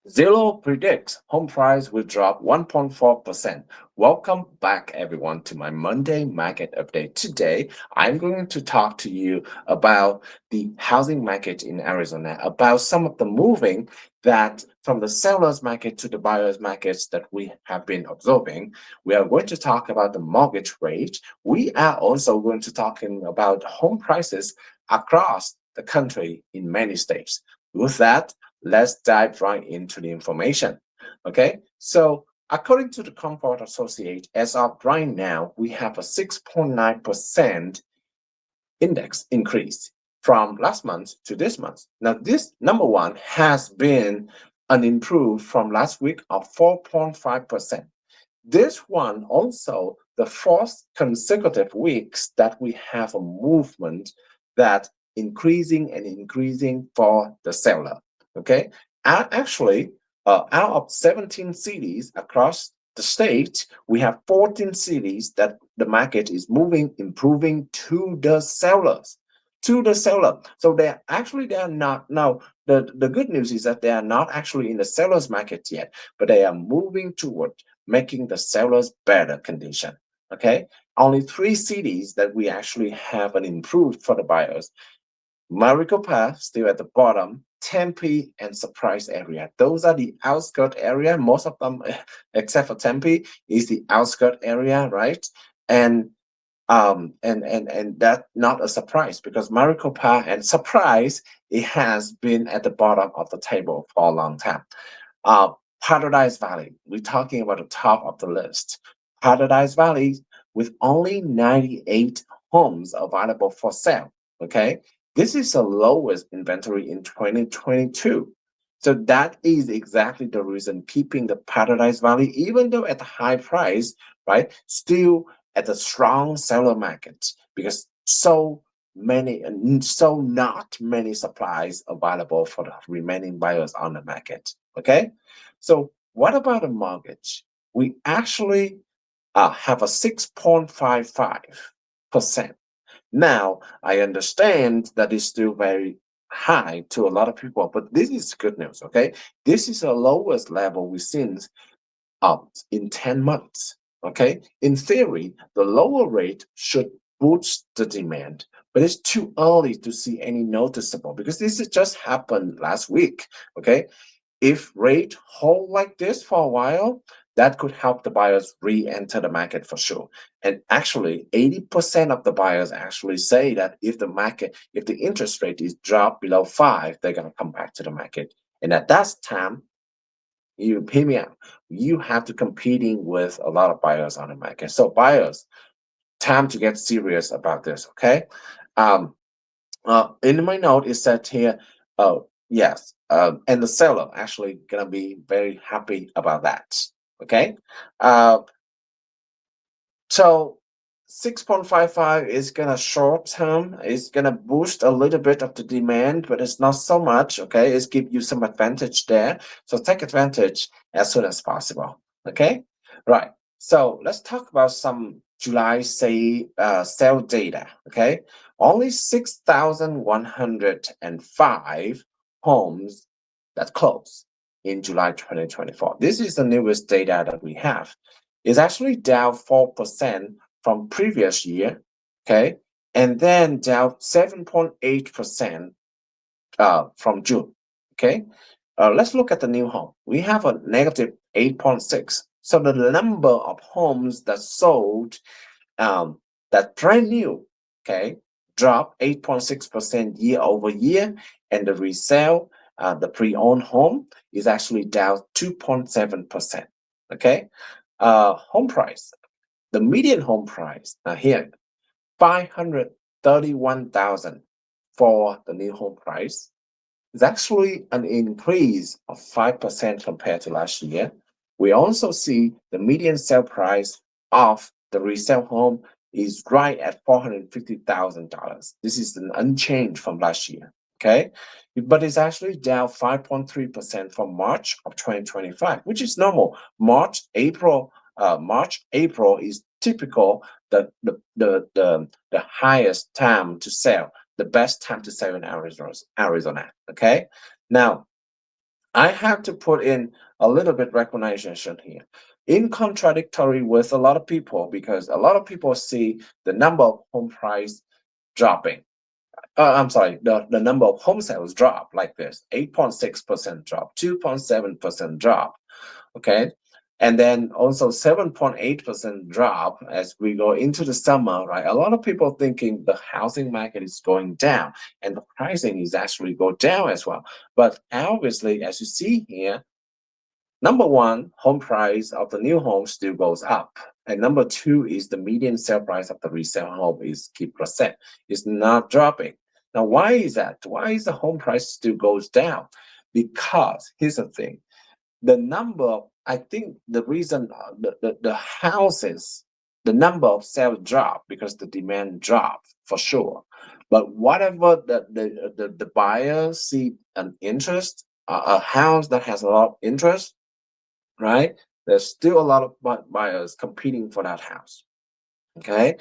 Zillow predicts home price will drop 1.4%. Welcome back, everyone, to my Monday market update. Today, I'm going to talk to you about the housing market in Arizona, about some of the moving that from the sellers market to the buyers markets that we have been observing. We are going to talk about the mortgage rate. We are also going to talking about home prices across the country in many states. With that, let's dive right into the information. Okay, so according to the Comfort Associate, as of right now, we have a 6.9% index increase from last month to this month. Now, this number one has been an improve from last week of 4.5%. This one also the fourth consecutive weeks that we have a movement that increasing and increasing for the seller. Okay, actually, out of 17 cities across the state, we have 14 cities that the market is moving, improving to the sellers. To the seller. So they are not now. The good news is that they are not actually in the seller's market yet, but they are moving toward making the sellers better condition. Okay, only three cities that we actually have an improved for the buyers. Maricopa still at the bottom, Tempe and Surprise area. Those are the outskirt area. Most of them, except for Tempe, is the outskirt area, right? And that not a surprise because Maricopa and Surprise it has been at the bottom of the table for a long time. Uh, Paradise Valley, we're talking about the top of the list. Paradise Valley with only 98 homes available for sale. Okay, this is the lowest inventory in 2022. So that is exactly the reason keeping the Paradise Valley, even though at a high price, right, still at a strong seller market because so not many supplies available for the remaining buyers on the market. Okay, so what about a mortgage? We actually have a 6.55%. Now, I understand that is still very high to a lot of people, but this is good news, okay? This is the lowest level we've seen in 10 months, okay? In theory, the lower rate should boost the demand, but it's too early to see any noticeable because this has just happened last week, okay? If rate hold like this for a while, that could help the buyers re-enter the market for sure. And actually, 80% of the buyers actually say that if the interest rate is dropped below 5, they're gonna come back to the market. And at that time, you pay me out. You have to competing with a lot of buyers on the market. So buyers, time to get serious about this, okay? Um, in my note, it said here, yes, and the seller actually gonna be very happy about that. Okay, uh, so 6.55 is gonna short term. It's gonna boost a little bit of the demand, but it's not so much. Okay, it's give you some advantage there. So take advantage as soon as possible. Okay, right. So let's talk about some July sale data. Okay, only 6,105 homes that closed in July 2024. This is the newest data that we have. It's actually down 4% from previous year, okay, and then down 7.8% from June, okay. Let's look at the new home. We have a negative 8.6. So the number of homes that sold that brand new, okay, dropped 8.6% year over year, and the resale, the pre-owned home is actually down 2.7%. Okay, home price, the median home price now here 531,000 for the new home price is actually an increase of 5% compared to last year. We also see the median sale price of the resale home is right at $450,000. This is an unchanged from last year. Okay, but it's actually down 5.3% from March of 2025, which is normal. March, April is typical the highest time to sell, the best time to sell in Arizona. Okay, now I have to put in a little bit recognition here. In contradictory with a lot of people, because a lot of people see the number of home price dropping. I'm sorry, the number of home sales drop like this 8.6% drop, 2.7% drop. Okay. And then also 7.8% drop as we go into the summer, right? A lot of people thinking the housing market is going down and the pricing is actually go down as well. But obviously, as you see here, number one, home price of the new home still goes up. And number two is the median sale price of the resale home is keep percent. It's not dropping. Now, why is that? Why is the home price still goes down? Because here's the thing, the number, I think the reason the houses, the number of sales drop because the demand dropped for sure. But whatever the buyer see an interest, a house that has a lot of interest, right? There's still a lot of buyers competing for that house. Okay,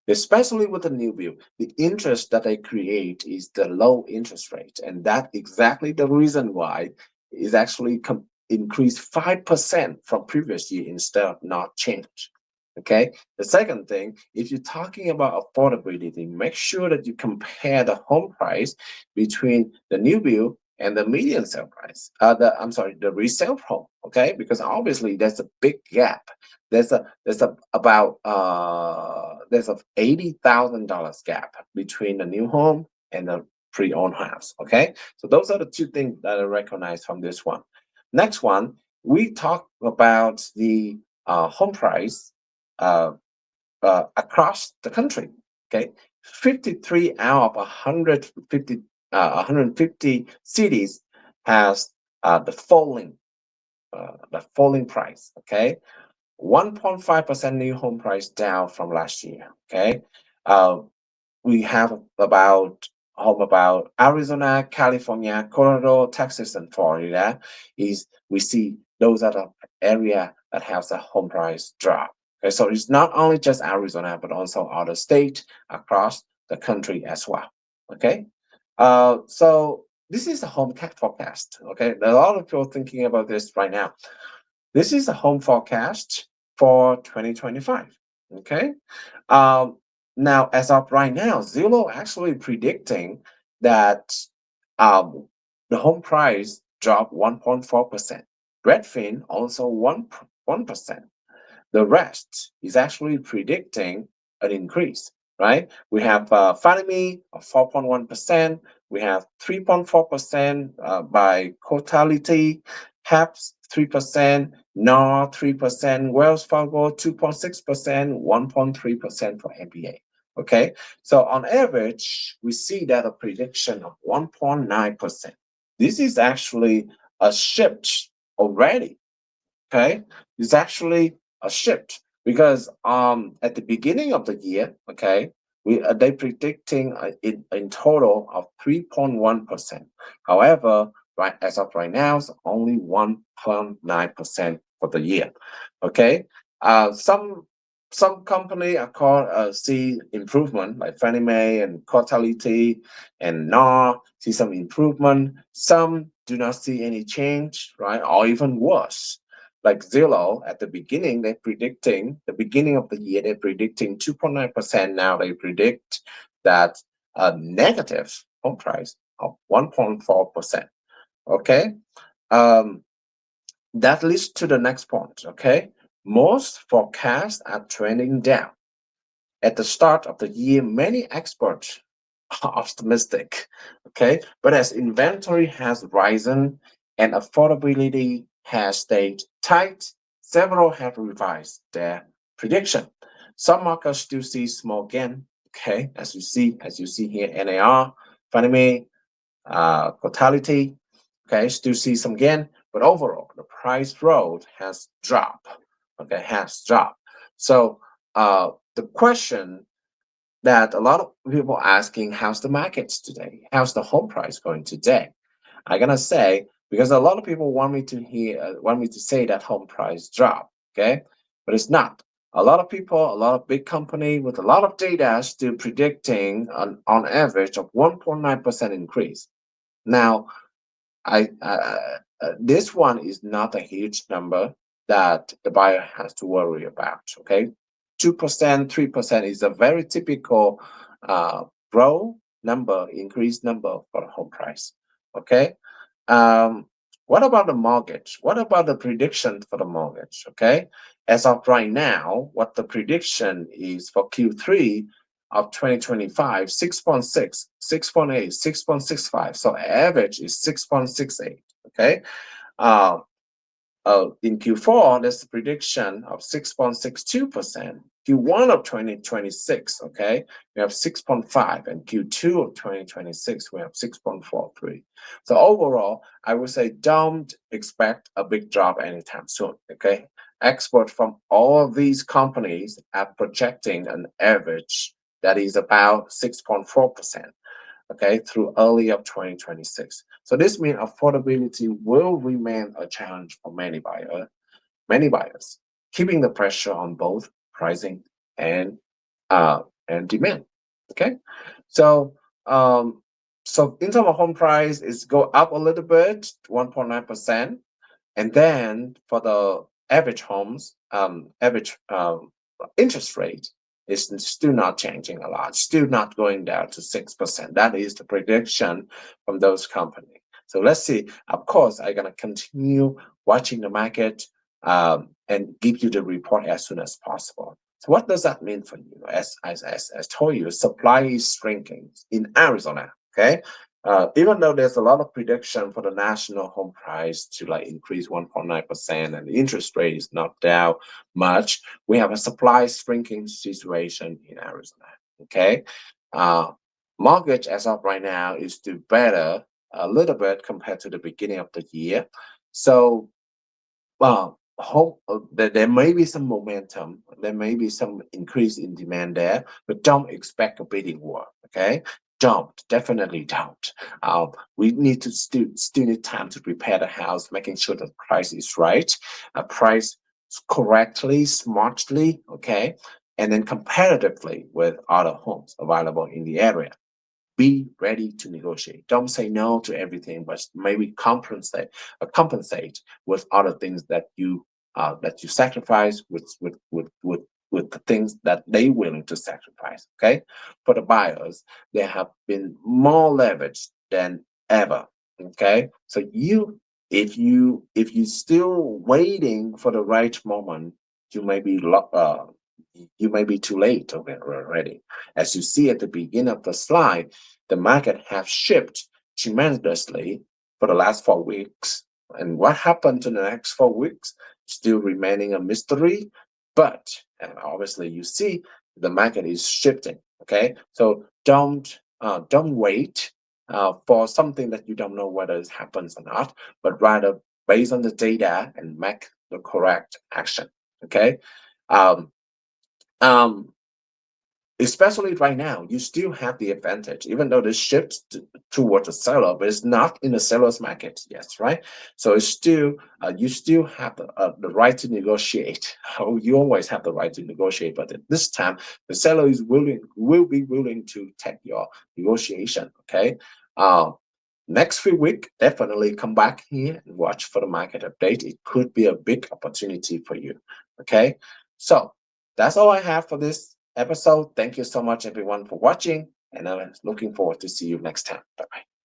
especially with the new build, the interest that they create is the low interest rate, and that exactly the reason why is actually increased 5% from previous year instead of not change. Okay, the second thing, if you're talking about affordability, make sure that you compare the home price between the new build and the median sale price. I'm sorry, the resale home. Okay, because obviously there's a big gap. There's a $80,000 gap between the new home and the pre-owned house. Okay, so those are the two things that I recognize from this one. Next one, we talk about the home price uh, across the country. Okay, 53 out of 150 cities has the falling price. Okay, 1.5% new home price down from last year. Okay. Uh, we have about Arizona, California, Colorado, Texas, and Florida. Is we see those are the area that has a home price drop. Okay, so it's not only just Arizona, but also other states across the country as well. Okay, so this is a home cat forecast. Okay, there are a lot of people thinking about this right now. This is a home forecast for 2025. Okay. Um, Now, as of right now, Zillow actually predicting that um, the home price drop 1.4%. Redfin also 1%. The rest is actually predicting an increase, right? We have Fannie Mae of 4.1%. We have 3.4% by Totality, HAPS 3%, NAR 3%, Wells Fargo 2.6%, 1.3% for MBA. Okay, so on average, we see that a prediction of 1.9%. This is actually a shift already. Okay, it's actually a shift because at the beginning of the year, okay, they predicting in total of 3.1%. However, right as of right now, it's only 1.9% for the year. Okay, some company are called see improvement like Fannie Mae and Totality and NAR see some improvement. Some do not see any change, right, or even worse like Zillow at the beginning, they're predicting the beginning of the year, they're predicting 2.9%. Now they predict that a negative home price of 1.4%. Okay. Um, that leads to the next point. Okay. Most forecasts are trending down. At the start of the year, many experts are optimistic, okay? But as inventory has risen and affordability has stayed tight, several have revised their prediction. Some markets still see small gain, okay? As you see here, NAR, Fannie Mae, Totality, okay, still see some gain, but overall the price road has dropped, okay, has dropped. So the question that a lot of people asking, how's the markets today? How's the home price going today? I'm gonna say because a lot of people want me to say that home price drop, okay, but it's not. A lot of people, a lot of big company with a lot of data still predicting on average of 1.9% increase. Now, I This one is not a huge number that the buyer has to worry about. Okay, 2%, 3% is a very typical uh, grow number, increased number for the home price. Okay, um, what about the mortgage? What about the prediction for the mortgage? Okay, as of right now, what the prediction is for Q3 of 2025, 6.6, 6.8, 6.65. So average is 6.68. Okay. Uh, in Q4, there's a prediction of 6.62%. Q1 of 2026, okay, we have 6.5, and Q2 of 2026, we have 6.43. So overall, I would say don't expect a big drop anytime soon, okay? Experts from all of these companies are projecting an average that is about 6.4%, okay, through early of 2026. So this means affordability will remain a challenge for many buyers, keeping the pressure on both pricing and demand. Okay, so um, so in terms of home price, it's go up a little bit, 1.9%, and then for the average homes, average interest rate is still not changing a lot, still not going down to 6%. That is the prediction from those companies. So let's see. Of course, I'm gonna continue watching the market and give you the report as soon as possible. So what does that mean for you? As told you, supply is shrinking in Arizona. Okay, even though there's a lot of prediction for the national home price to like increase 1.9% and the interest rate is not down much, we have a supply shrinking situation in Arizona. Okay, uh, mortgage as of right now is still better a little bit compared to the beginning of the year. So well, hope there may be some momentum, there may be some increase in demand there, but don't expect a bidding war. Okay, don't, definitely don't. We need to still need time to prepare the house, making sure the price is right, price correctly, smartly. Okay, and then competitively with other homes available in the area. Be ready to negotiate. Don't say no to everything, but maybe compensate with other things that you sacrifice with the things that they willing to sacrifice. Okay, for the buyers, they have been more leveraged than ever. Okay, so if you still waiting for the right moment, you may be you may be too late already. As you see at the beginning of the slide, the market has shifted tremendously for the last 4 weeks. And what happened to the next 4 weeks still remaining a mystery. But obviously, you see the market is shifting. Okay, so don't wait for something that you don't know whether it happens or not, but rather based on the data and make the correct action. Okay, um, um, especially right now, you still have the advantage, even though the shift towards the seller, but it's not in the seller's market yet, right? So it's still you still have the right to negotiate. Oh, you always have the right to negotiate, but at this time, the seller will be willing to take your negotiation. Okay. Uh, Next few weeks, definitely come back here and watch for the market update. It could be a big opportunity for you. Okay. So that's all I have for this episode. Thank you so much, everyone, for watching, and I'm looking forward to see you next time. Bye bye.